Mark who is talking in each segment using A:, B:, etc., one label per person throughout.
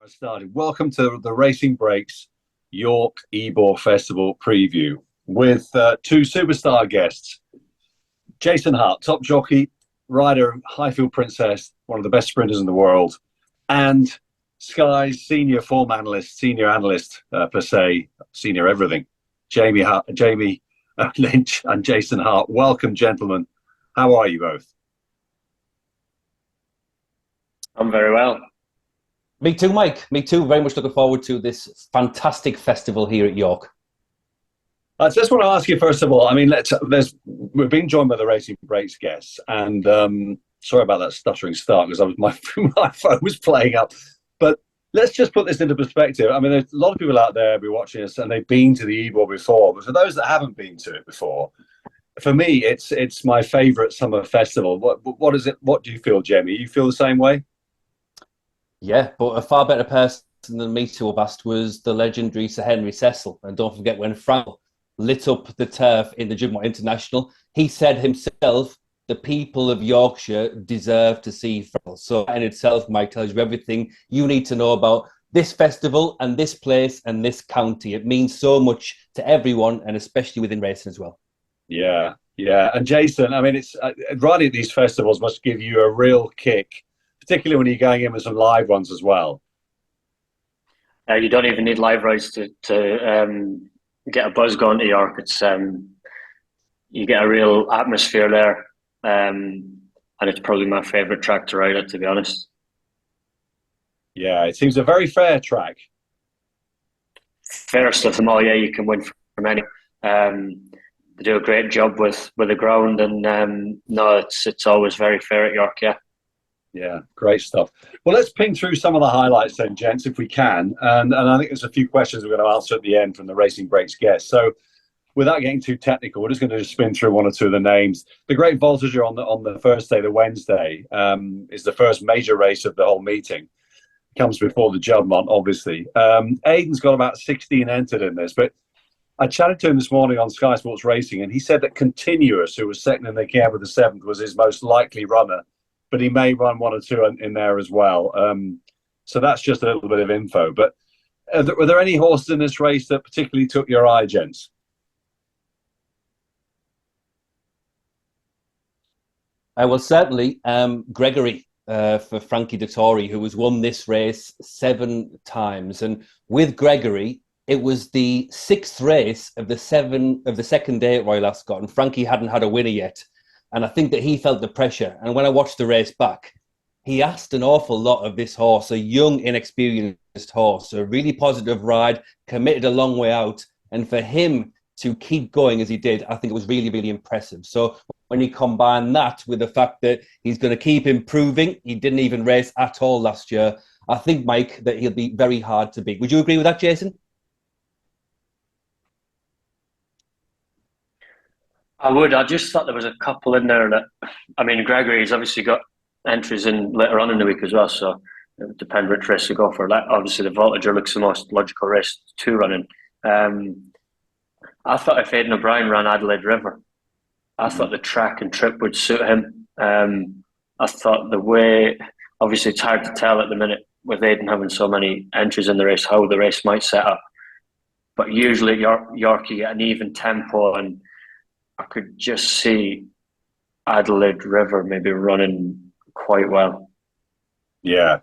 A: Started. Welcome to the Racing Breaks York Ebor Festival preview with two superstar guests. Jason Hart, top jockey, rider, Highfield Princess, one of the best sprinters in the world, and Sky's senior form analyst, senior analyst per se, senior everything, Jamie Lynch and Jason Hart. Welcome, gentlemen. How are you both?
B: I'm very well.
C: Me too, Mike. Me too. Very much looking forward to this fantastic festival here at York.
A: I just want to ask you, first of all, I mean, we're being joined by the Racing Breaks guests, and sorry about that stuttering start because my phone was playing up. But let's just put this into perspective. I mean, there's a lot of people out there be watching us, and they've been to the Ebor before. But for those that haven't been to it before, for me, it's my favourite summer festival. What is it? What do you feel, Jamie? You feel the same way?
C: Yeah, but a far better person than me to have asked was the legendary Sir Henry Cecil. And don't forget when Frank lit up the turf in the Jubilee International, he said himself, the people of Yorkshire deserve to see Frank. So that in itself, Mike, tells you everything you need to know about this festival and this place and this county. It means so much to everyone, and especially within racing as well.
A: Yeah. And Jason, I mean, it's riding at these festivals must give you a real kick, particularly when you're going in with some live ones as well.
B: You don't even need live rides to get a buzz going to York. It's you get a real atmosphere there, and it's probably my favourite track to ride at, to be honest.
A: Yeah, it seems a very fair track.
B: Fairest of them all, yeah. You can win from any. They do a great job with the ground, and no, it's always very fair at York, yeah.
A: Yeah, great stuff. Well, let's ping through some of the highlights then, gents, if we can. And I think there's a few questions we're going to answer at the end from the Racing Breaks guests. So without getting too technical, we're just going to spin through one or two of the names. The Great Voltigeur on the first day, the Wednesday, is the first major race of the whole meeting. Comes before the Juddmonte, obviously. Aidan's got about 16 entered in this, but I chatted to him this morning on Sky Sports Racing, and he said that Continuous, who was second in the cab with the seventh, was his most likely runner, but he may run one or two in there as well. So that's just a little bit of info. But were there any horses in this race that particularly took your eye, gents?
C: Well, certainly Gregory for Frankie Dettori, who has won this race 7 times. And with Gregory, it was the 6th race of the second day at Royal Ascot, and Frankie hadn't had a winner yet. And I think that he felt the pressure. And when I watched the race back, he asked an awful lot of this horse, a young, inexperienced horse, a really positive ride, committed a long way out. And for him to keep going as he did, I think it was really, really impressive. So when you combine that with the fact that he's going to keep improving, he didn't even race at all last year, I think, Mike, that he'll be very hard to beat. Would you agree with that, Jason?
B: I would. I just thought there was a couple in there that, I mean, Gregory's obviously got entries in later on in the week as well, so it would depend which race you go for. That obviously, the Voltigeur looks the most logical race to run in. I thought if Aidan O'Brien ran Adelaide River, I thought the track and trip would suit him. I thought the way, obviously, it's hard to tell at the minute with Aidan having so many entries in the race, how the race might set up. But usually at York, you get an even tempo, and I could just see Adelaide River maybe running quite well.
A: Yeah,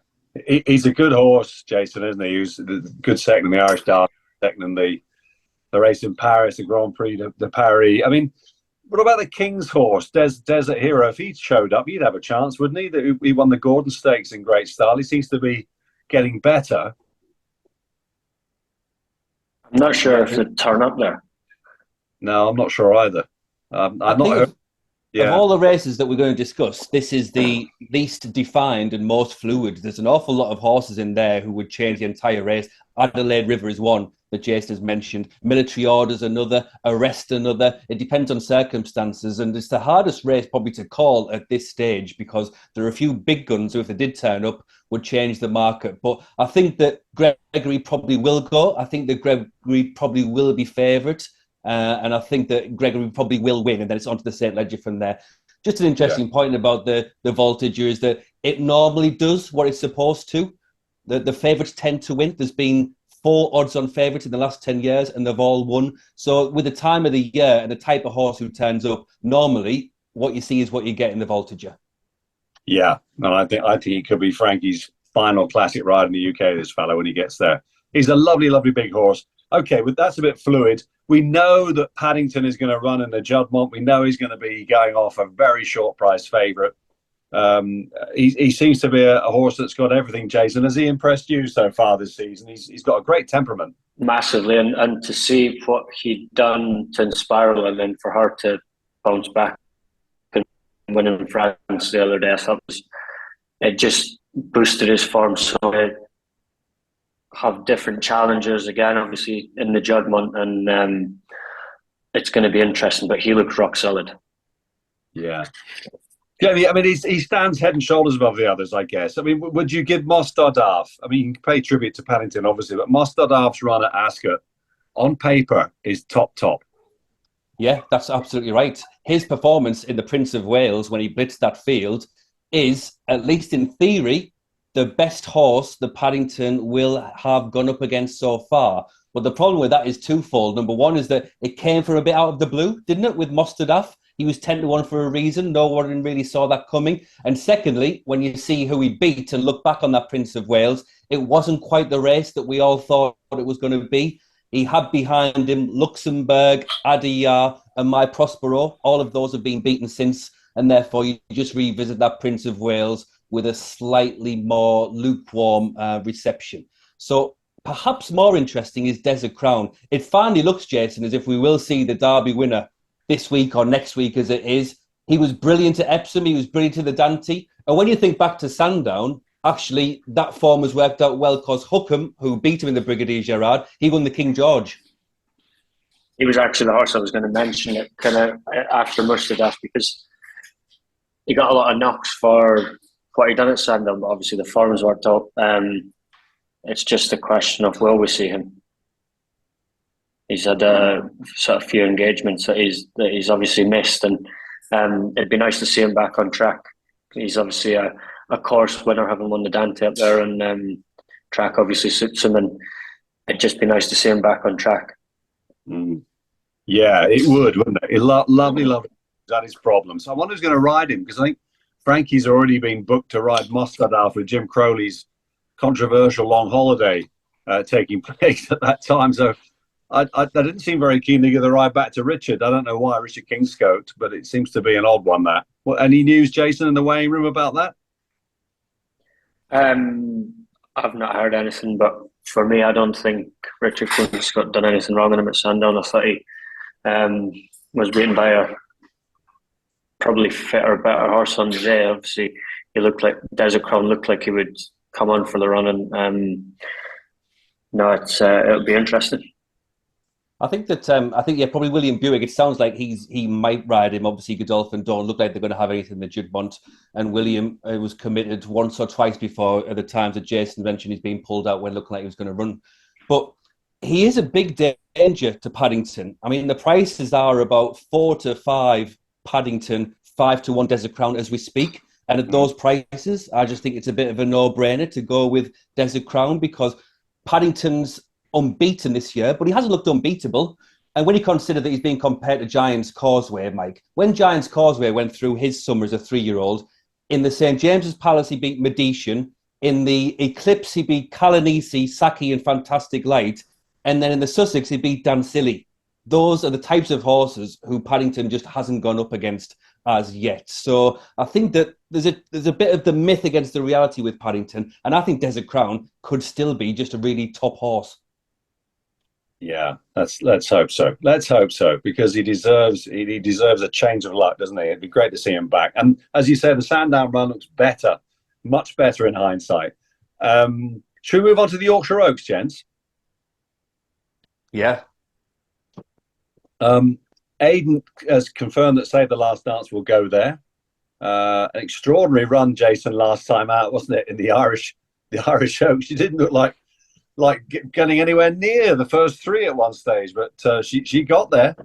A: he's a good horse, Jason, isn't he? He was good second in the Irish Derby, second in the race in Paris, the Grand Prix de Paris. I mean, what about the King's horse, Desert Hero? If he showed up, he'd have a chance, wouldn't he? He won the Gordon Stakes in great style. He seems to be getting better.
B: I'm not sure if they'd turn up there.
A: No, I'm not sure either. I've not heard.
C: Of all the races that we're going to discuss, this is the least defined and most fluid. There's an awful lot of horses in there who would change the entire race. Adelaide River is one that Jason has mentioned. Military Orders another. Arrest another. It depends on circumstances, and it's the hardest race probably to call at this stage because there are a few big guns who, if they did turn up, would change the market. But I think that Gregory probably will go. I think that Gregory probably will be favoured. And I think that Gregory probably will win, and then it's onto the St. Leger from there. Just an interesting point about the Voltigeur is that it normally does what it's supposed to. the favourites tend to win. There's been 4 odds-on favourites in the last 10 years, and they've all won. So with the time of the year and the type of horse who turns up, normally what you see is what you get in the Voltigeur.
A: Yeah, and I think he could be Frankie's final classic ride in the UK, this fellow, when he gets there. He's a lovely, lovely big horse. Okay, but that's a bit fluid. We know that Paddington is going to run in the Juddmonte. We know he's going to be going off a very short price favourite. He seems to be a horse that's got everything, Jason. Has he impressed you so far this season? He's got a great temperament.
B: Massively, and to see what he'd done to Inspiral and then for her to bounce back and win in France the other day, I thought it just boosted his form. So have different challengers again, obviously in the Juddmonte, and it's going to be interesting. But he looks rock solid.
A: Yeah. Yeah, I mean, he stands head and shoulders above the others, I guess. I mean, would you give Mostardaf? I mean, you can pay tribute to Paddington, obviously, but Mostardaf's run at Ascot, on paper, is top.
C: Yeah, that's absolutely right. His performance in the Prince of Wales when he blitzed that field is, at least in theory, the best horse that Paddington will have gone up against so far. But the problem with that is twofold. Number one is that it came from a bit out of the blue, didn't it, with Mostardaf? He was 10-1 for a reason. No one really saw that coming. And secondly, when you see who he beat and look back on that Prince of Wales, it wasn't quite the race that we all thought it was going to be. He had behind him Luxembourg, Adiyar, and My Prospero. All of those have been beaten since, and therefore you just revisit that Prince of Wales with a slightly more lukewarm reception. So perhaps more interesting is Desert Crown. It finally looks, Jason, as if we will see the Derby winner this week or next week as it is. He was brilliant at Epsom. He was brilliant at the Dante. And when you think back to Sandown, actually, that form has worked out well because Hookham, who beat him in the Brigadier Gerard, he won the King George.
B: He was actually the horse I was going to mention it kind of after Mustardaf, because he got a lot of knocks for what he done at Sandown, but obviously the forms worked out. It's just a question of will we see him? He's had a sort of few engagements that he's obviously missed, and it'd be nice to see him back on track. He's obviously a course winner, having won the Dante up there, and track obviously suits him, and it'd just be nice to see him back on track.
A: Yeah, it would, wouldn't it? Lovely. That is problem. So I wonder who's going to ride him, because I think Frankie's already been booked to ride Mostardaf with Jim Crowley's controversial long holiday taking place at that time. So I didn't seem very keen to give the ride back to Richard. I don't know why, Richard Kingscote, but it seems to be an odd one, that. Well, any news, Jason, in the weighing room about that?
B: I've not heard anything, but for me, I don't think Richard Kingscote done anything wrong on him at Sandown. I thought he was beaten by a probably fitter, better horse on the day. Obviously, he looked like Desert Crown looked like he would come on for the run, and no, it'll be interesting.
C: I think probably William Buick. It sounds like he might ride him. Obviously, Godolphin don't look like they're going to have anything in the Juddmonte, and William was committed once or twice before. At the times that Jason mentioned, he's been pulled out when looking like he was going to run, but he is a big danger to Paddington. I mean, the prices are about 4 to 5 Paddington, 5 to 1 Desert Crown as we speak. And at those prices, I just think it's a bit of a no-brainer to go with Desert Crown, because Paddington's unbeaten this year, but he hasn't looked unbeatable. And when you consider that he's being compared to Giant's Causeway, Mike, when Giant's Causeway went through his summer as a 3-year-old, in the St. James's Palace, he beat Medician. In the Eclipse, he beat Calanisi, Saki, and Fantastic Light. And then in the Sussex, he beat Dancilli. Those are the types of horses who Paddington just hasn't gone up against as yet. So I think that there's a bit of the myth against the reality with Paddington, and I think Desert Crown could still be just a really top horse.
A: Yeah, let's hope so. Let's hope so, because he deserves a change of luck, doesn't he? It'd be great to see him back. And as you say, the Sandown run looks better, much better in hindsight. Should we move on to the Yorkshire Oaks, gents?
C: Yeah.
A: Aidan has confirmed that Save the Last Dance will go there. An extraordinary run, Jason, last time out, wasn't it, in the Irish Oaks? She didn't look like getting anywhere near the first 3 at one stage, but she got there.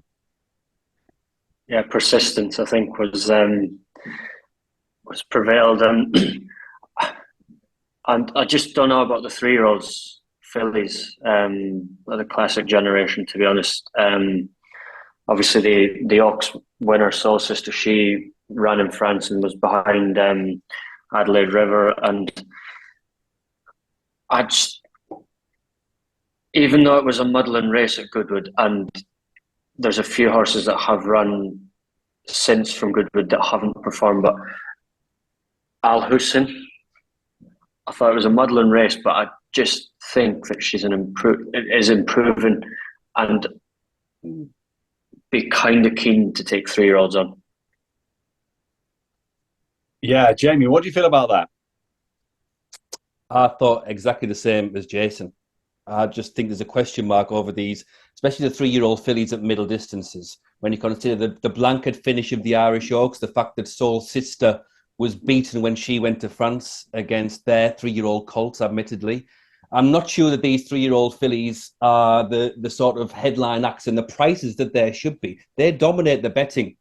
B: Yeah, persistence, I think, was prevailed. And I just don't know about the 3-year-olds fillies, the classic generation. To be honest, obviously the Oaks winner, Soul Sister, she ran in France and was behind Adelaide River, and I just, even though it was a muddling race at Goodwood, and there's a few horses that have run since from Goodwood that haven't performed, but Al Hussein, I thought it was a muddling race, but I just think that she's improving, and be kind of keen to take 3-year-olds on.
A: Yeah, Jamie, what do you feel about that?
C: I thought exactly the same as Jason. I just think there's a question mark over these, especially the 3-year-old fillies at middle distances. When you consider the blanket finish of the Irish Oaks, the fact that Soul Sister was beaten when she went to France against their 3-year-old colts, admittedly. I'm not sure that these 3-year-old fillies are the sort of headline acts and the prices that they should be. They dominate the betting,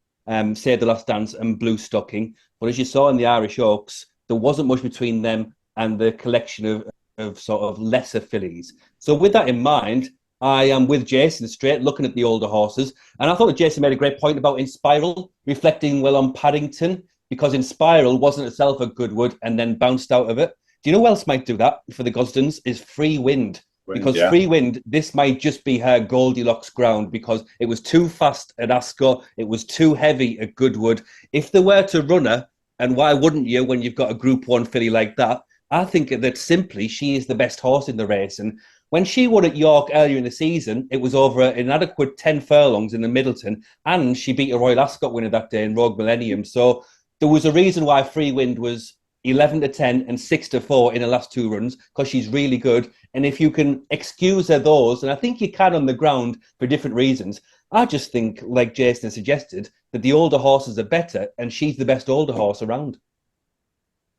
C: say The Last Dance and Blue Stocking. But as you saw in the Irish Oaks, there wasn't much between them and the collection of sort of lesser fillies. So with that in mind, I am with Jason straight, looking at the older horses. And I thought that Jason made a great point about Inspiral, reflecting well on Paddington, because Inspiral wasn't itself a Goodwood and then bounced out of it. Do you know who else might do that for the Gosdens? Is Free Wind. Because Free Wind, this might just be her Goldilocks ground, because it was too fast at Ascot, it was too heavy at Goodwood. If there were to run her, and why wouldn't you when you've got a Group 1 filly like that, I think that simply she is the best horse in the race. And when she won at York earlier in the season, it was over an inadequate 10 furlongs in the Middleton, and she beat a Royal Ascot winner that day in Rogue Millennium. So there was a reason why Free Wind was 11-10 and 6-4 in the last 2 runs, because she's really good. And if you can excuse her those, and I think you can on the ground for different reasons, I just think, like Jason suggested, that the older horses are better, and she's the best older horse around.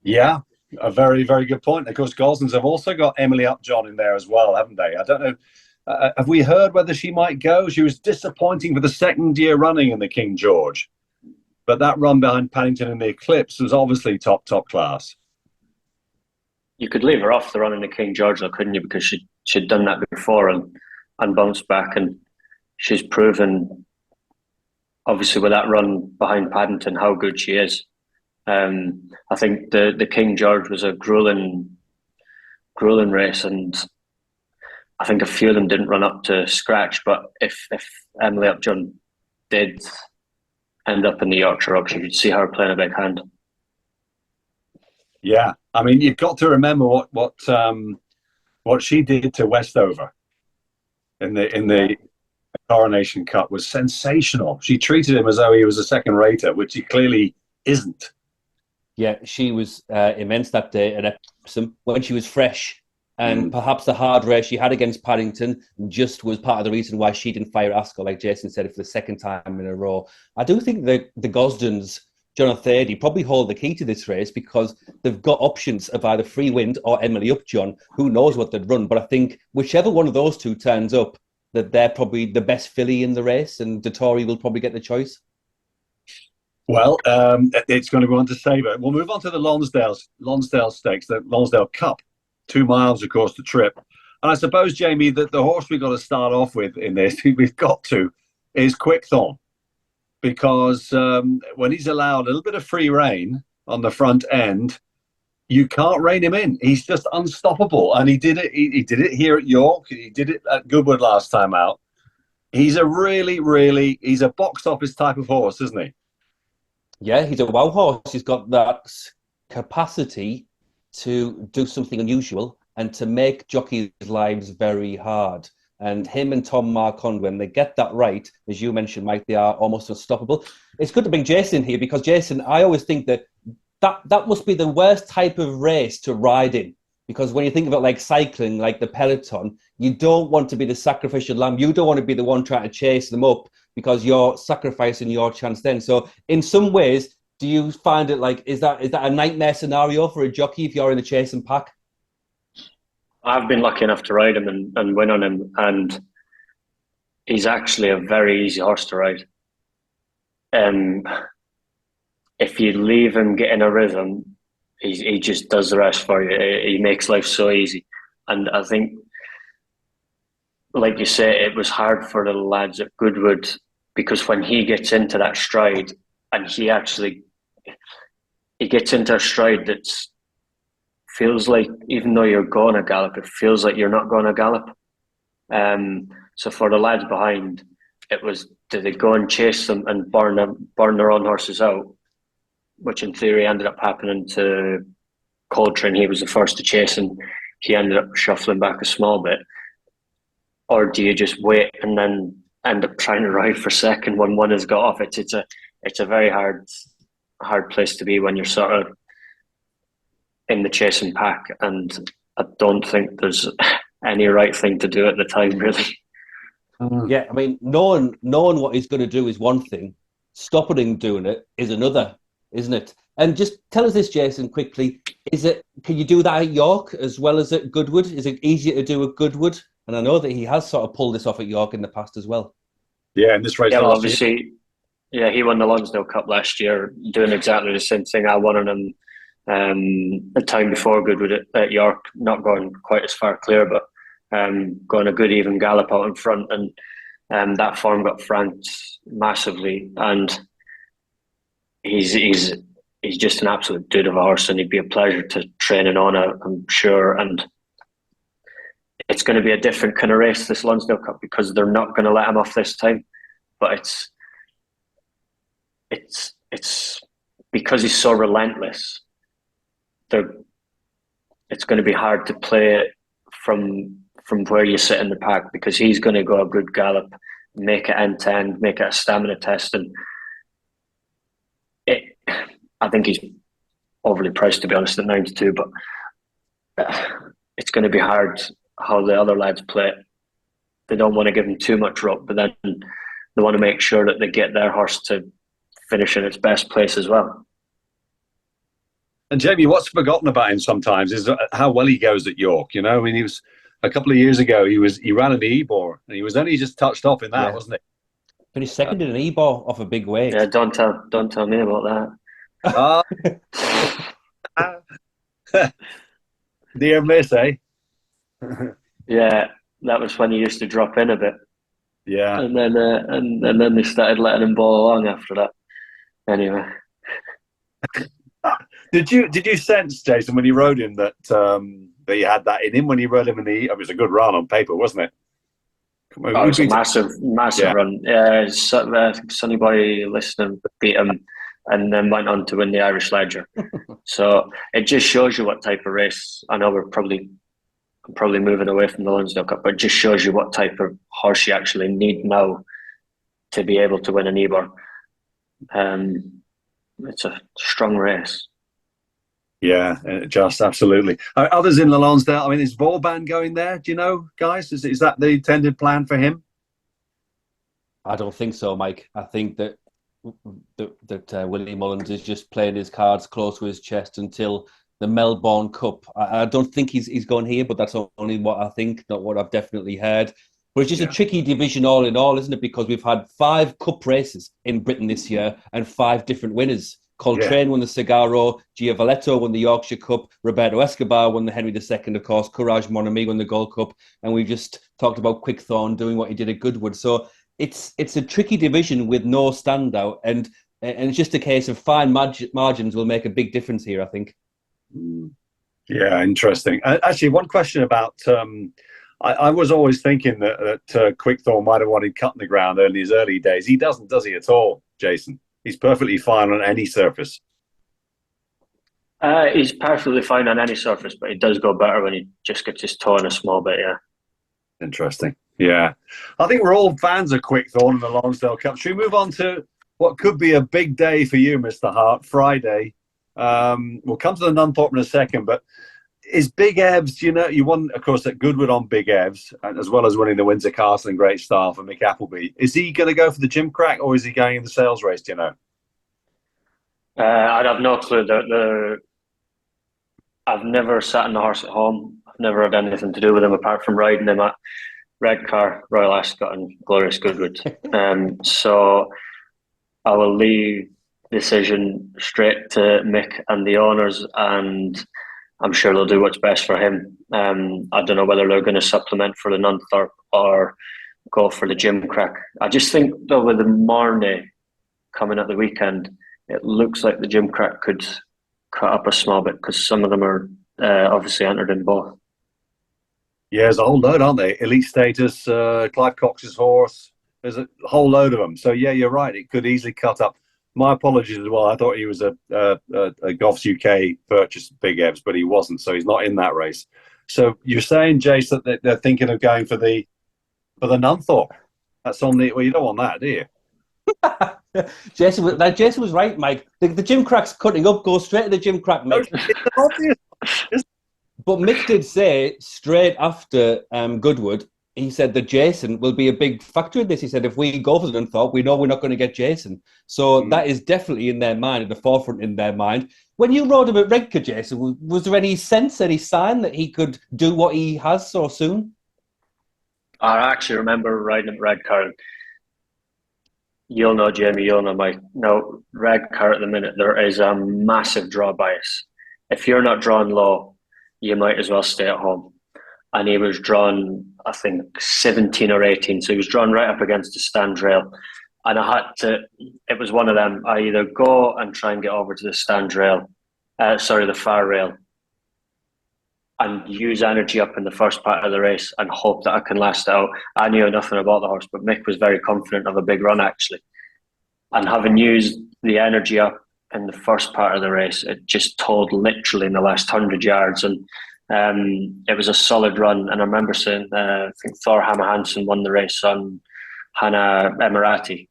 A: Yeah, a very, very good point. Of course, Gosdens have also got Emily Upjohn in there as well, haven't they? I don't know. Have we heard whether she might go? She was disappointing for the second year running in the King George. But that run behind Paddington in the Eclipse was obviously top class.
B: You could leave her off the run in the King George, though, couldn't you? Because she'd done that before and bounced back, and she's proven, obviously, with that run behind Paddington, how good she is. I think the King George was a grueling race, and I think a few of them didn't run up to scratch. But if Emily Upjohn did end up in the Yorkshire Oaks, you could see her playing a big hand.
A: Yeah, I mean, you've got to remember what she did to Westover in the Coronation Cup was sensational. She treated him as though he was a second rater, which he clearly isn't.
C: Yeah, she was immense that day at Epsom when she was fresh. And perhaps the hard race she had against Paddington just was part of the reason why she didn't fire Ascot, like Jason said, for the second time in a row. I do think that the Gosdens, John O'Thady, probably hold the key to this race, because they've got options of either Free Wind or Emily Upjohn. Who knows what they'd run? But I think whichever one of those two turns up, that they're probably the best filly in the race, and Dettori will probably get the choice.
A: Well, it's going to go on to Sabre. We'll move on to the Lonsdale Stakes, the Lonsdale Cup. 2 miles across the trip. And I suppose, Jamie, that the horse we've got to start off with in this, is Quickthorn. Because when he's allowed a little bit of free rein on the front end, you can't rein him in. He's just unstoppable. And he did it. He did it here at York. He did it at Goodwood last time out. He's a he's a box office type of horse, isn't he?
C: Yeah, he's a wow horse. He's got that capacity to do something unusual and to make jockeys' lives very hard. And him and Tom Marquand, when they get that right, as you mentioned, Mike, they are almost unstoppable. It's good to bring Jason here, because Jason, I always think that must be the worst type of race to ride in. Because when you think of it like cycling, like the peloton, you don't want to be the sacrificial lamb. You don't want to be the one trying to chase them up, because you're sacrificing your chance then. So in some ways, do you find it like, is that a nightmare scenario for a jockey if you're in the chasing pack?
B: I've been lucky enough to ride him and win on him, and he's actually a very easy horse to ride. If you leave him get in a rhythm, he just does the rest for you. He makes life so easy. And I think, like you say, it was hard for the lads at Goodwood, because when he gets into that stride, and he gets into a stride that feels like, even though you're going a gallop, it feels like you're not going a gallop. So for the lads behind, it was, did they go and chase them and burn their own horses out, which in theory ended up happening to Coltrane. He was the first to chase, and he ended up shuffling back a small bit. Or do you just wait and then end up trying to ride for second when one has got off? It's a very hard place to be when you're sort of in the chasing pack, and I don't think there's any right thing to do at the time, really.
C: Yeah, I mean, knowing what he's going to do is one thing. Stopping him doing it is another, isn't it? And just tell us this, Jason, quickly. Can you do that at York as well as at Goodwood? Is it easier to do at Goodwood? And I know that he has sort of pulled this off at York in the past as well.
A: Yeah, in this race.
B: Yeah, well, obviously, yeah, he won the Lonsdale Cup last year, doing exactly the same thing. I won on him the time before Goodwood at York, not going quite as far clear, but going a good even gallop out in front, and that form got franked massively. And he's just an absolute dude of a horse, and he'd be a pleasure to train in on, I'm sure. And it's going to be a different kind of race, this Lonsdale Cup, because they're not going to let him off this time. But it's because he's so relentless. It's going to be hard to play it from where you sit in the pack, because he's going to go a good gallop, make it end to end, make it a stamina test, and I think he's overly priced, to be honest, at 92. But it's going to be hard how the other lads play it. They don't want to give him too much rope, but then they want to make sure that they get their horse to finish in its best place as well.
A: And Jamie, what's forgotten about him sometimes is how well he goes at York. You know, I mean, he was a couple of years ago. He ran an Ebor, and he was only just touched off in that, wasn't he?
C: Finished second in an Ebor off a big weight.
B: Yeah, don't tell me about
A: that. Dear miss, eh?
B: Yeah, that was when he used to drop in a bit.
A: Yeah,
B: and then they started letting him ball along after that. Anyway.
A: Did you sense, Jason, when you rode him that he had that in him when you rode him it was a good run on paper, wasn't it?
B: It was a massive run. Yeah, Sonny Boy listening beat him, and then went on to win the Irish Ledger. So it just shows you what type of race. I know I'm probably moving away from the Lonsdale Cup, but it just shows you what type of horse you actually need now to be able to win an Ebor. It's a strong race.
A: Yeah, just absolutely. Others in the Lonsdale, I mean, is Vauban going there? Do you know, guys? Is that the intended plan for him?
C: I don't think so, Mike. I think that Willie Mullins is just playing his cards close to his chest until the Melbourne Cup. I don't think he's going here, but that's only what I think, not what I've definitely heard. But it's just a tricky division all in all, isn't it? Because we've had 5 cup races in Britain this year and 5 different winners. Coltrane won the Cigaro, Giavaletto won the Yorkshire Cup, Roberto Escobar won the Henry II, of course, Courage Mon Ami won the Gold Cup, and we just talked about Quickthorn doing what he did at Goodwood. So it's a tricky division with no standout, and it's just a case of fine margins will make a big difference here, I think.
A: Yeah, interesting. Actually, one question about... I was always thinking that Quickthorn might have wanted cutting the ground in his early days. He doesn't, does he, at all, Jason? He's perfectly fine on any surface.
B: He's perfectly fine on any surface, but he does go better when he just gets his toe in a small bit, yeah.
A: Interesting. Yeah. I think we're all fans of Quickthorn in the Lonsdale Cup. Should we move on to what could be a big day for you, Mr. Hart, Friday? We'll come to the Nunthorpe in a second, but is Big Evs, you won, of course, at Goodwood on Big Evs, as well as winning the Windsor Castle and Great Star for Mick Appleby. Is he going to go for the Jim Crack, or is he going in the sales race, do you know?
B: I'd have no clue. I've never sat in the horse at home. I've never had anything to do with him apart from riding him at Redcar, Royal Ascot and Glorious Goodwood. So I will leave decision straight to Mick and the owners, and I'm sure they'll do what's best for him. I don't know whether they're going to supplement for the Nunthorpe or go for the Gimcrack. I just think, though, with the Marney coming at the weekend, it looks like the Gimcrack could cut up a small bit because some of them are obviously entered in both.
A: Yeah, there's a whole load, aren't they? Elite Status, Clive Cox's horse. There's a whole load of them. So yeah, you're right. It could easily cut up. My apologies as well. I thought he was a Goffs UK purchased Big Evs, but he wasn't. So he's not in that race. So you're saying, Jace, that they're thinking of going for the Nunthorpe. That's on the. Well, you don't want that, do you?
C: Jason was right, Mike. The Gimcrack's cutting up. Go straight to the Gimcrack, Mick.
A: It's obvious.
C: But Mick did say straight after Goodwood, he said that Jason will be a big factor in this. He said if we go for the Nunthorpe, we know we're not going to get Jason. So that is definitely in their mind, at the forefront in their mind. When you rode him at Redcar, Jason, was there any sense, any sign that he could do what he has so soon?
B: I actually remember riding at Redcar. You'll know, Jamie, you'll know, Mike. Now, Redcar at the minute, there is a massive draw bias. If you're not drawn low, you might as well stay at home. And he was drawn, I think, 17 or 18. So he was drawn right up against the stand rail. And I had to, it was one of them. I either go and try and get over to the stand rail, the far rail, and use energy up in the first part of the race and hope that I can last out. I knew nothing about the horse, but Mick was very confident of a big run, actually. And having used the energy up in the first part of the race, it just told literally in the last 100 yards. And it was a solid run. And I remember saying, I think Thor Hammer Hansen won the race on Hannah Emirati.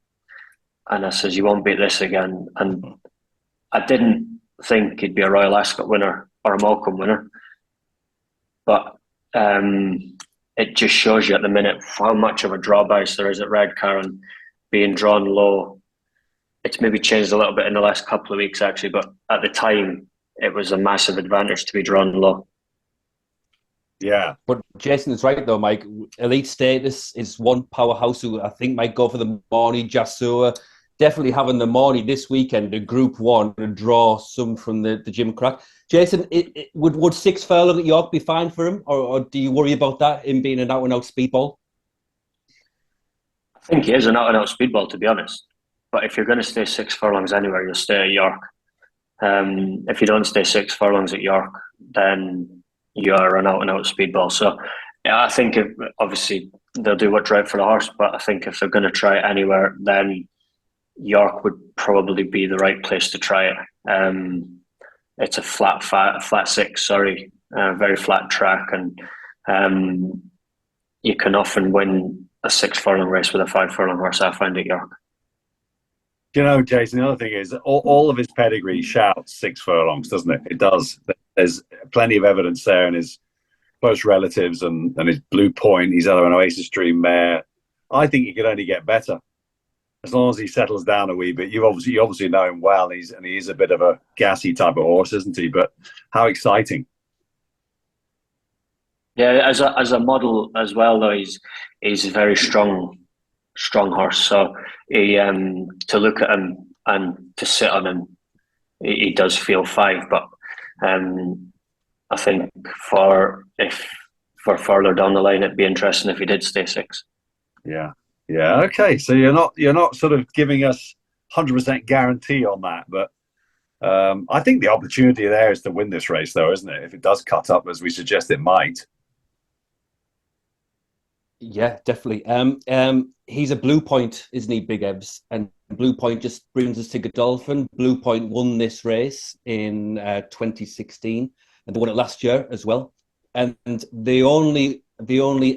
B: And I says, you won't beat this again. And I didn't think he'd be a Royal Ascot winner or a Morecambe winner. But it just shows you at the minute how much of a draw bias there is at Redcar, and being drawn low. It's maybe changed a little bit in the last couple of weeks, actually, but at the time, it was a massive advantage to be drawn low.
A: Yeah.
C: But Jason is right, though, Mike. Elite Status is one powerhouse who I think might go for the Marnie, Jasua. Definitely having the Marnie this weekend, the Group 1, and draw some from the Gimcrack. Jason, would 6 furlong at York be fine for him, or do you worry about that, him being an out-and-out speedball?
B: I think he is an out-and-out speedball, to be honest. But if you're going to stay 6 furlongs anywhere, you'll stay at York. If you don't stay 6 furlongs at York, then you are an out-and-out speedball. So yeah, I think obviously they'll do what's right for the horse, but I think if they're going to try it anywhere, then York would probably be the right place to try it. It's a flat 6, very flat track, and you can often win a 6 furlong race with a 5 furlong horse, I find, at York.
A: You know, Jason, the other thing is all of his pedigree shouts 6 furlongs, doesn't it? It does. There's plenty of evidence there in his close relatives and his Blue Point. He's had an Oasis Dream mare. I think he could only get better as long as he settles down a wee bit. You obviously know him well. And he is a bit of a gassy type of horse, isn't he? But how exciting!
B: Yeah, as a model as well, though, he's a very strong horse. So he to look at him and to sit on him, he does feel 5. But I think for further down the line, it'd be interesting if he did stay 6.
A: Yeah. Yeah. Okay. So you're not sort of giving us 100% guarantee on that, but I think the opportunity there is to win this race, though, isn't it? If it does cut up as we suggest it might.
C: Yeah, definitely. He's a Blue Point, isn't he, Big Ebs? And Blue Point just brings us to Godolphin. Blue Point won this race in 2016, and they won it last year as well. And the only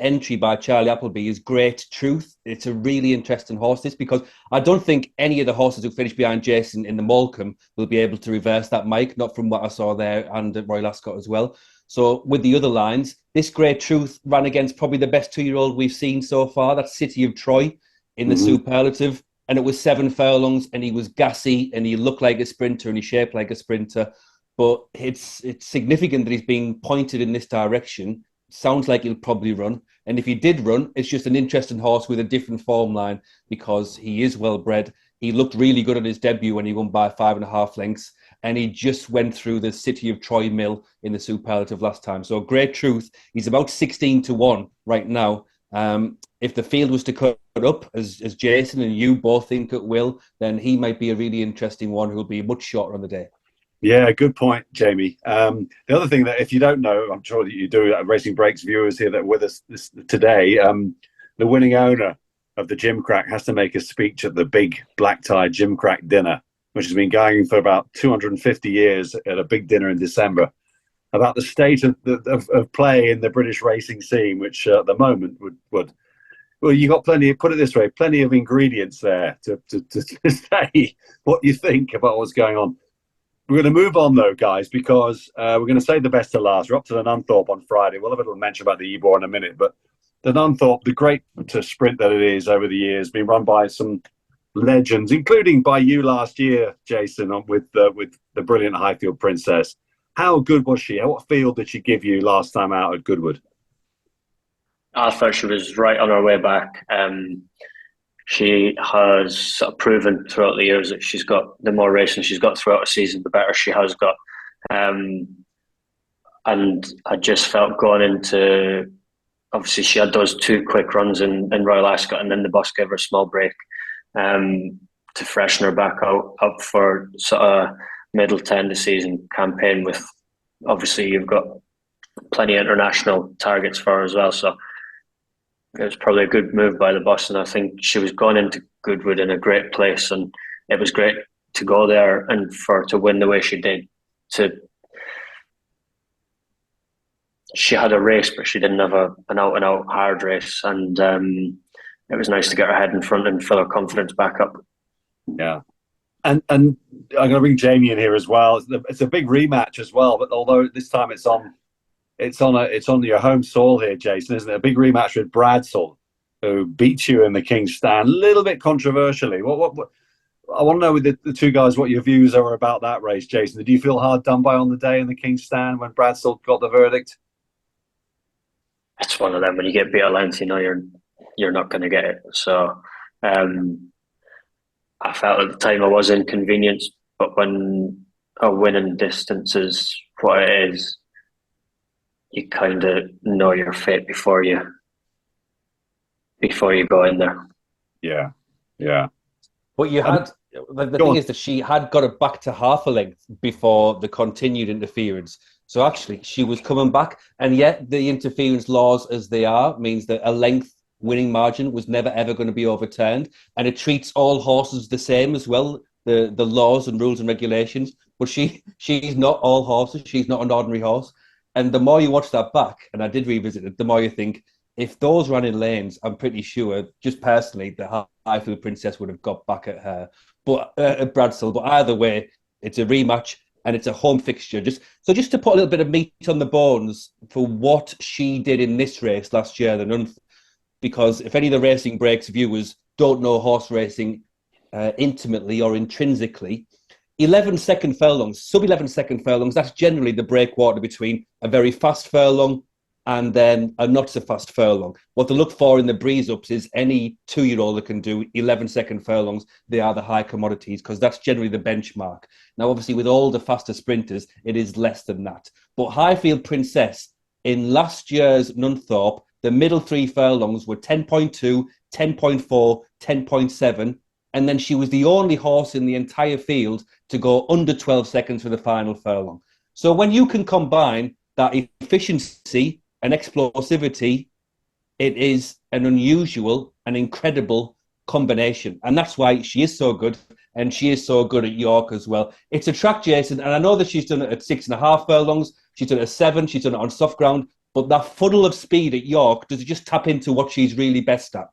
C: entry by Charlie Appleby is Great Truth. It's a really interesting horse, this, because I don't think any of the horses who finished behind Jason in the Morecambe will be able to reverse that, Mike, not from what I saw there and at Royal Ascot as well. So with the other lines, this Great Truth ran against probably the best 2-year-old we've seen so far. That's City of Troy in the Superlative. And it was 7 furlongs, and he was gassy, and he looked like a sprinter, and he shaped like a sprinter. But it's significant that he's being pointed in this direction. Sounds like he'll probably run. And if he did run, it's just an interesting horse with a different form line, because he is well bred. He looked really good on his debut when he won by 5.5 lengths, and he just went through the City of Troy Mill in the superlative last time. So Great Truth, he's about 16-1 right now. If the field was to cut up, as Jason and you both think it will, then he might be a really interesting one who will be much shorter on the day.
A: Yeah, good point, Jamie. The other thing that, if you don't know, I'm sure that you do, Racing Breaks viewers here that are with us today, the winning owner of the Gimcrack has to make a speech at the big black tie Gimcrack dinner, which has been going for about 250 years, at a big dinner in December, about the state of play in the British racing scene, which at the moment would well, you got plenty. Put it this way, plenty of ingredients there to say what you think about what's going on. We're going to move on, though, guys, because we're going to save the best to last. We're up to the Nunthorpe on Friday. We'll have a little mention about the Ebor in a minute. But the Nunthorpe, the great sprint that it is over the years, been run by some legends, including by you last year, Jason, with the brilliant Highfield Princess. How good was she? What field did she give you last time out at Goodwood?
B: I thought she was right on her way back. She has sort of proven throughout the years that she's got, the more racing she's got throughout the season, the better she has got. And I just felt going into, obviously she had those 2 quick runs in Royal Ascot, and then the boss gave her a small break to freshen her back up for sort of middle to end of season campaign. With obviously you've got plenty of international targets for her as well, so it was probably a good move by the boss, and I think she was going into Goodwood in a great place, and it was great to go there and for her to win the way she did. She had a race, but she didn't have an out-and-out hard race, and it was nice to get her head in front and fill her confidence back up.
A: Yeah. And I'm going to bring Jamie in here as well. It's a big rematch as well, but although this time it's on your home soil here, Jason, isn't it? A big rematch with Bradsell, who beat you in the King's Stand, a little bit controversially. What I want to know with the 2 guys what your views are about that race, Jason. Did you feel hard done by on the day in the King's Stand when Bradsell got the verdict?
B: It's one of them. When you get beat a length, you know you're not going to get it. So I felt at the time I was inconvenienced, but when a winning distance is what it is, you kind of know your fate before you go in there.
A: Yeah, yeah.
C: But you had the thing is that she had got it back to half a length before the continued interference. So actually, she was coming back, and yet the interference laws, as they are, means that a length winning margin was never ever going to be overturned, and it treats all horses the same as well. The laws and rules and regulations, but she's not all horses. She's not an ordinary horse. And the more you watch that back, and I did revisit it, the more you think, if those ran in lanes, I'm pretty sure, just personally, the Highfield Princess would have got back at her. But at Bradsell. But either way, it's a rematch and it's a home fixture. Just to put a little bit of meat on the bones for what she did in this race last year, the Nunth, because if any of the Racing Breaks viewers don't know horse racing intimately or intrinsically, 11-second furlongs, sub-11-second furlongs, that's generally the breakwater between a very fast furlong and then a not-so-fast furlong. What they look for in the breeze-ups is any 2-year-old that can do 11-second furlongs, they are the high commodities, because that's generally the benchmark. Now, obviously, with all the faster sprinters, it is less than that. But Highfield Princess, in last year's Nunthorpe, the middle 3 furlongs were 10.2, 10.4, 10.7, and then she was the only horse in the entire field to go under 12 seconds for the final furlong. So when you can combine that efficiency and explosivity, it is an unusual and incredible combination. And that's why she is so good, and she is so good at York as well. It's a track, Jason, and I know that she's done it at 6.5 furlongs, she's done it at 7, she's done it on soft ground, but that funnel of speed at York, does it just tap into what she's really best at?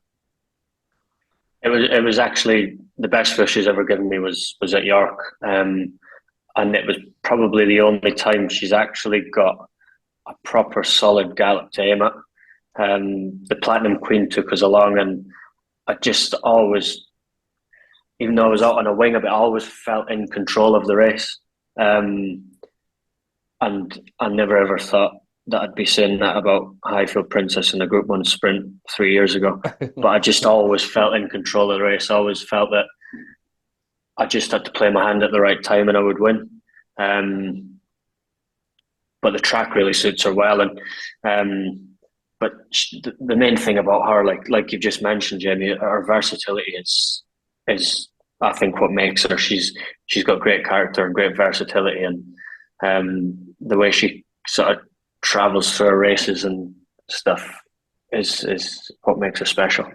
B: It was actually the best fish she's ever given me was at York, and it was probably the only time she's actually got a proper solid gallop to aim at. The Platinum Queen took us along, and I just always, even though I was out on a wing a bit, I always felt in control of the race, and I never ever thought that I'd be saying that about Highfield Princess in a Group 1 sprint 3 years ago. But I just always felt in control of the race. I always felt that I just had to play my hand at the right time and I would win. But the track really suits her well, and but the main thing about her, like you've just mentioned, Jamie, her versatility is I think what makes her. She's got great character and great versatility, and the way she sort of travels through her races and stuff is what makes her special.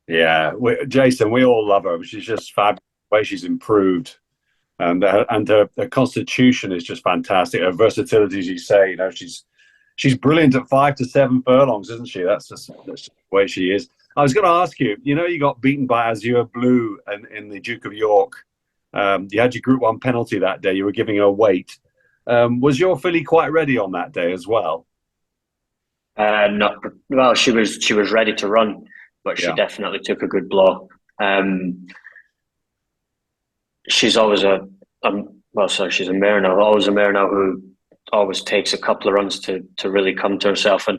A: Yeah, Jason, we all love her. She's just fabulous. The way she's improved, and her constitution is just fantastic. Her versatility, as you say, she's brilliant at 5 to 7 furlongs, isn't she? That's just the way she is. I was going to ask you. You got beaten by Azure Blue in the Duke of York. You had your Group 1 penalty that day. You were giving her weight. Was your filly quite ready on that day as well?
B: Not well. She was ready to run, but she definitely took a good blow. She's always she's a mare now. Always a mare now who always takes a couple of runs to really come to herself. And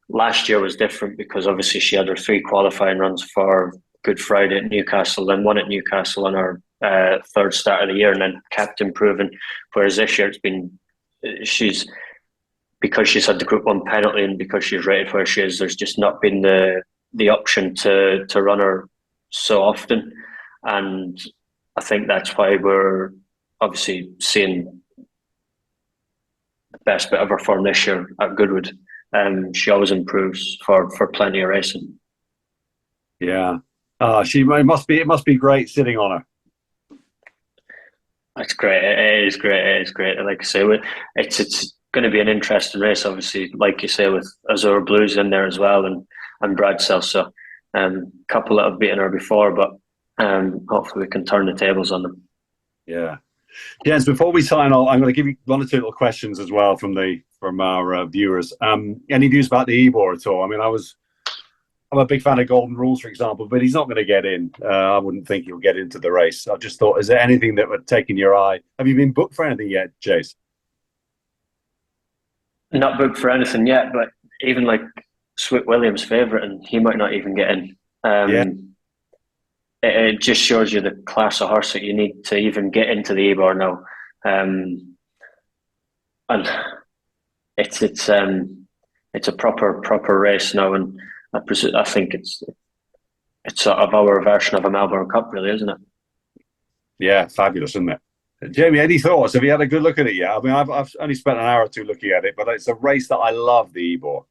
B: last year was different because obviously she had her 3 qualifying runs for Good Friday at Newcastle, then one at Newcastle on her third start of the year, and then kept improving. Whereas this year because she's had the Group 1 penalty and because she's rated where she is, there's just not been the option to run her so often. And I think that's why we're obviously seeing the best bit of her form this year at Goodwood. She always improves for plenty of racing.
A: Yeah. It must be great sitting on her.
B: That's great. It is great. It is great. Like I say, it's going to be an interesting race, obviously, like you say, with Azure Blues in there as well, and Bradsell. So couple that have beaten her before, but hopefully we can turn the tables on them.
A: Yeah. Jens, before we sign off, I'm going to give you 1 or 2 little questions as well from our viewers. Any views about the Ebor at all? I mean, I'm a big fan of Golden Rules, for example, but he's not going to get in. I wouldn't think he'll get into the race. I just thought, is there anything that would take in your eye? Have you been booked for anything yet, Jace?
B: Not booked for anything yet, but even like Sweet Williams' favourite, and he might not even get in. It just shows you the class of horse that you need to even get into the Ebor now, and it's a proper race now, and I think it's sort of our version of a Melbourne Cup, really, isn't it?
A: Yeah, fabulous, isn't it? Jamie, any thoughts? Have you had a good look at it yet? I mean, I've only spent an hour or 2 looking at it, but it's a race that I love, the Ebor.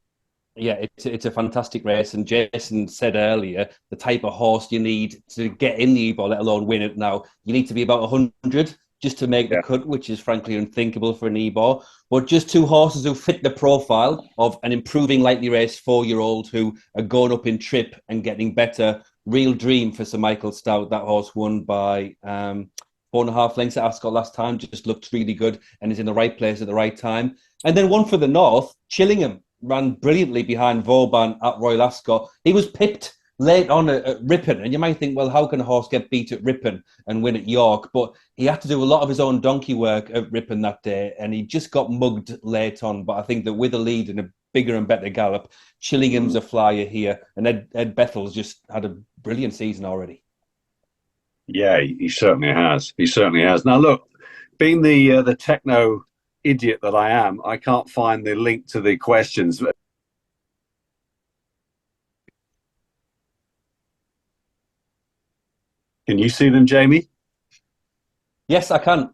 C: Yeah, it's a fantastic race. And Jason said earlier, the type of horse you need to get in the Ebor, let alone win it now, you need to be about 100 just to make the cut, which is frankly unthinkable for an Ebor. But just 2 horses who fit the profile of an improving lightly raced 4-year-old who are going up in trip and getting better. Real Dream for Sir Michael Stout. That horse won by 4.5 lengths at Ascot last time. Just looked really good and is in the right place at the right time. And then one for the North, Chillingham, ran brilliantly behind Vauban at Royal Ascot. He was pipped late on at Ripon, and you might think, well, how can a horse get beat at Ripon and win at York? But he had to do a lot of his own donkey work at Ripon that day, and he just got mugged late on. But I think that with a lead and a bigger and better gallop, Chillingham's a flyer here, and Ed Bethel's just had a brilliant season already.
A: Yeah, he certainly has. He certainly has. Now, look, being the techno idiot that I am, I can't find the link to the questions. Can you see them, Jamie?
C: Yes, I can.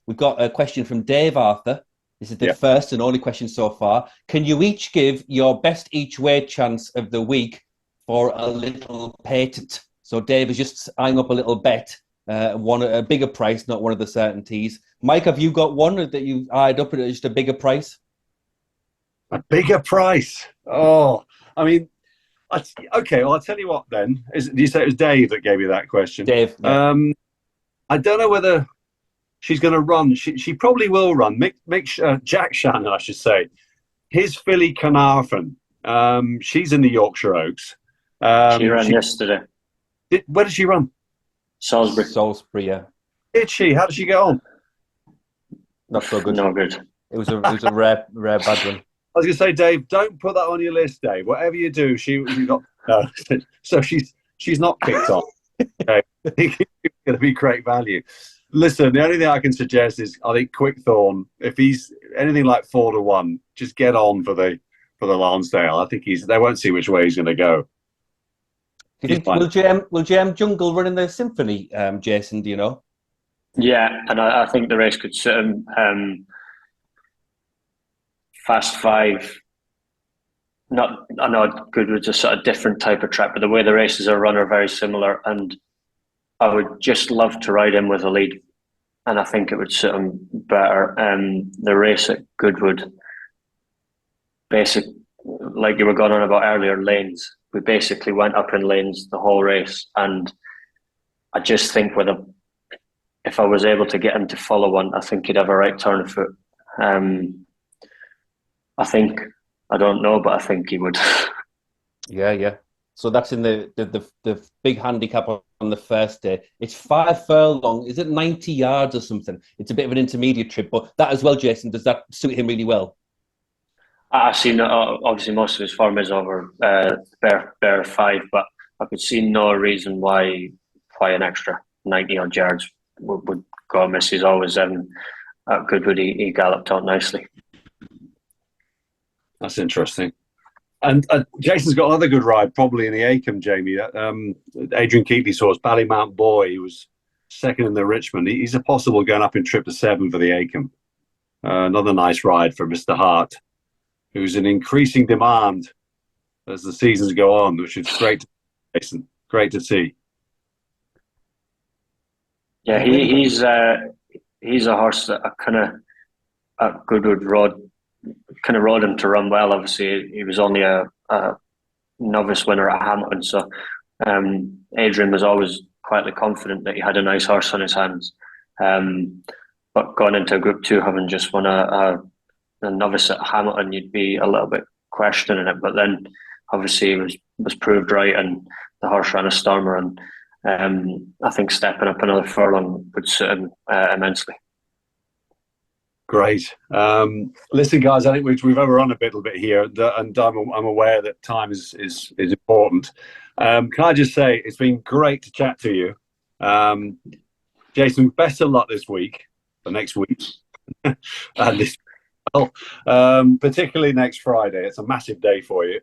C: We've got a question from Dave Arthur. This is the first and only question so far. Can you each give your best each way chance of the week for a little patent? So Dave is just eyeing up a little bet, a bigger price, not one of the certainties. Mike, have you got one that you've eyed up at just a bigger price?
A: A bigger price? Oh, I mean, okay, well, I'll tell you what then. Did you say it was Dave that gave you that question?
C: Dave. Yeah.
A: I don't know whether she's going to run. She probably will run. Jack Shannon, I should say. His filly Carnarvon. She's in the Yorkshire Oaks.
B: She ran yesterday.
A: Where did she run?
C: Salisbury, yeah.
A: Did she? How did she get on?
C: Not so good.
B: No good.
C: It was a rare bad one.
A: I was going to say, Dave, don't put that on your list, Dave. Whatever you do, she got so she's not kicked on. Okay. I think it's going to be great value. Listen, the only thing I can suggest is I think Quickthorn, if he's anything like 4-1, just get on for the Lonsdale. I think they won't see which way he's going to go.
C: Do you think will JM Jungle run in the Symphony, Jason? Do you know?
B: Yeah, and I think the race could sit him fast 5. I know Goodwood's a sort of different type of track, but the way the races are run are very similar, and I would just love to ride him with a lead, and I think it would suit him better. The race at Goodwood, like you were going on about earlier, lanes. We basically went up in lanes the whole race, and I just think if I was able to get him to follow one, I think he'd have a right turn of foot. I don't know, but I think he would.
C: Yeah. So that's in the big handicap on the first day. It's 5 furlong. Is it 90 yards or something? It's a bit of an intermediate trip, but that as well, Jason, does that suit him really well?
B: I've seen obviously most of his form is over bare 5, but I could see no reason why an extra 90 odd yards would go amiss. He's always at Goodwood. He galloped out nicely.
A: That's interesting. And Jason's got another good ride, probably in the Acomb, Jamie. Adrian Keatley's horse, Ballymount Boy, he was second in the Richmond. He's a possible going up in trip to 7 for the Acomb. Another nice ride for Mr. Hart, who's in increasing demand as the seasons go on, which is great to see, Jason. Great to see.
B: Yeah, he's a horse that I kind of at Goodwood rode him to run well. Obviously, he was only a novice winner at Hamilton, so Adrian was always quietly confident that he had a nice horse on his hands. But going into Group 2, having just won a novice at Hamilton, you'd be a little bit questioning it. But then, obviously, he was proved right, and the horse ran a stormer. And I think stepping up another furlong would suit him immensely.
A: Great. Listen, guys, I think we've overrun a little bit here, and I'm aware that time is important. Can I just say it's been great to chat to you, Jason? Best of luck this week, or next week, and this, particularly next Friday. It's a massive day for you,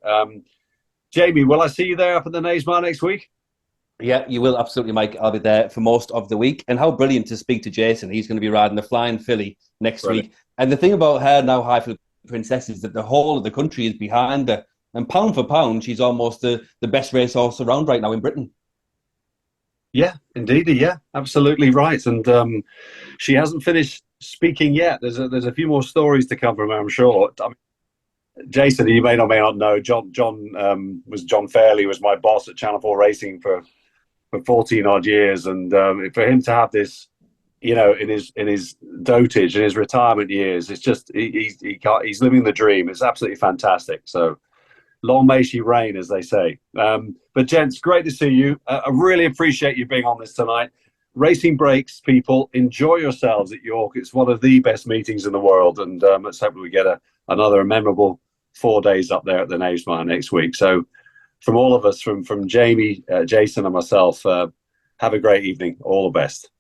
A: Jamie. Will I see you there up at the Naysmar next week?
C: Yeah, you will absolutely, Mike. I'll be there for most of the week. And how brilliant to speak to Jason. He's going to be riding the Flying Filly next week. And the thing about her now, Highfield Princess, is that the whole of the country is behind her. And pound for pound, she's almost the best racehorse around right now in Britain. Yeah,
A: indeed. Yeah, absolutely right. And she hasn't finished speaking yet. There's a few more stories to come from her, I'm sure. I mean, Jason, you may or may not know, John Fairley was my boss at Channel 4 Racing for 14 odd years, and for him to have this, in his dotage, in his retirement years, it's just he's living the dream. It's absolutely fantastic. So long may she reign, as they say. But gents, great to see you. I really appreciate you being on this tonight. Racing Breaks, people, enjoy yourselves at York. It's one of the best meetings in the world, and let's hope we get another memorable 4 days up there at the Naysmar next week. So from all of us, from Jamie, Jason and myself, have a great evening. All the best.